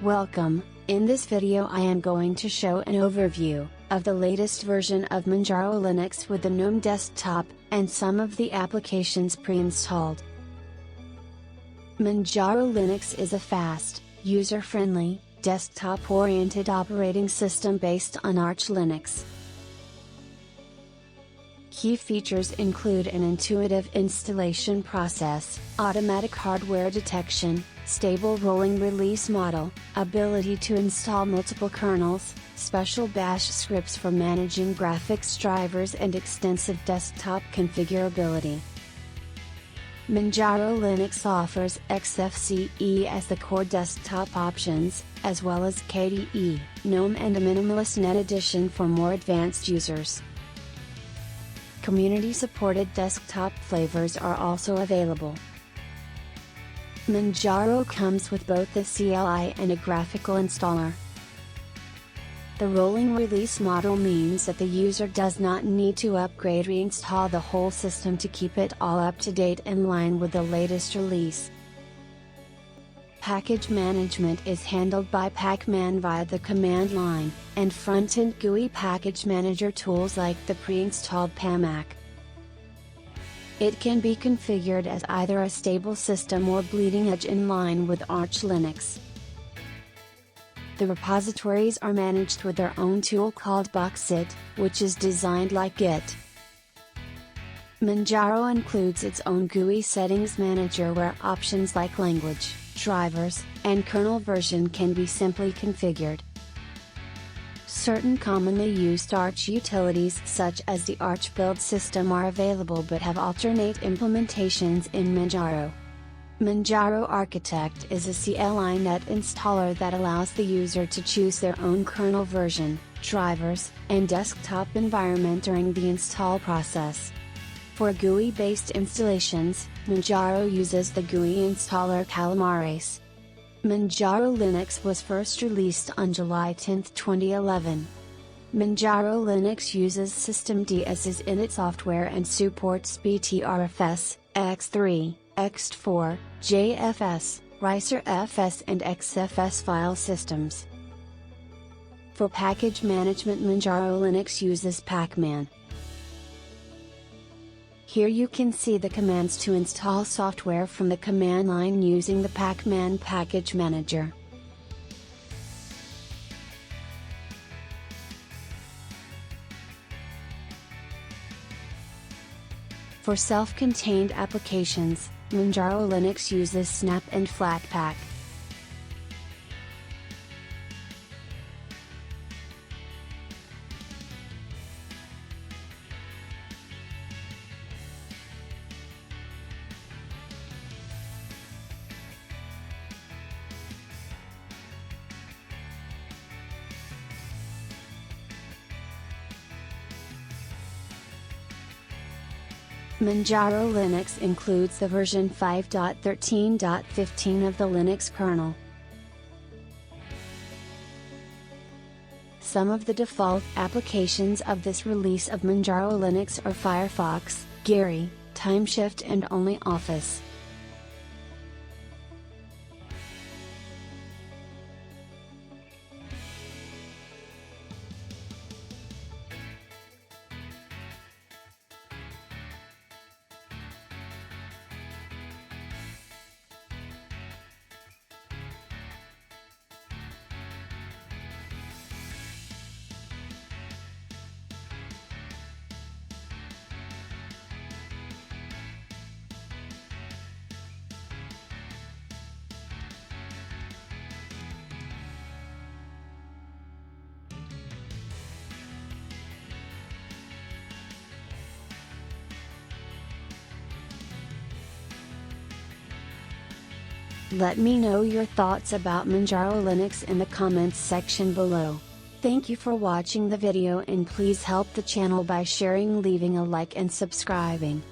Welcome. In this video I am going to show an overview of the latest version of Manjaro Linux with the GNOME desktop, and some of the applications pre-installed. Manjaro Linux is a fast, user-friendly, desktop-oriented operating system based on Arch Linux. Key features include an intuitive installation process, automatic hardware detection, stable rolling release model, ability to install multiple kernels, special bash scripts for managing graphics drivers, and extensive desktop configurability. Manjaro Linux offers Xfce as the core desktop options, as well as KDE, GNOME and a minimalist net edition for more advanced users. Community-supported desktop flavors are also available. Manjaro comes with both a CLI and a graphical installer. The rolling release model means that the user does not need to upgrade or reinstall the whole system to keep it all up to date in line with the latest release. Package management is handled by Pacman via the command line, and front-end GUI package manager tools like the pre-installed PAMAC. It can be configured as either a stable system or bleeding edge in line with Arch Linux. The repositories are managed with their own tool called Buxit, which is designed like Git. Manjaro includes its own GUI settings manager where options like language, drivers, and kernel version can be simply configured. Certain commonly used Arch utilities such as the Arch build system are available but have alternate implementations in Manjaro. Manjaro Architect is a CLI net installer that allows the user to choose their own kernel version, drivers, and desktop environment during the install process. For GUI-based installations, Manjaro uses the GUI installer Calamares. Manjaro Linux was first released on July 10, 2011. Manjaro Linux uses systemd as is init software and supports BTRFS, X3, Xfce, JFS, RiserFS and Xfce file systems. For package management, Manjaro Linux uses Pacman. Here you can see the commands to install software from the command line using the Pacman package manager. For self-contained applications, Manjaro Linux uses Snap and Flatpak. Manjaro Linux includes the version 5.13.15 of the Linux kernel. Some of the default applications of this release of Manjaro Linux are Firefox, Geary, Timeshift and only Office. Let me know your thoughts about Manjaro Linux in the comments section below. Thank you for watching the video, and please help the channel by sharing, leaving a like and subscribing.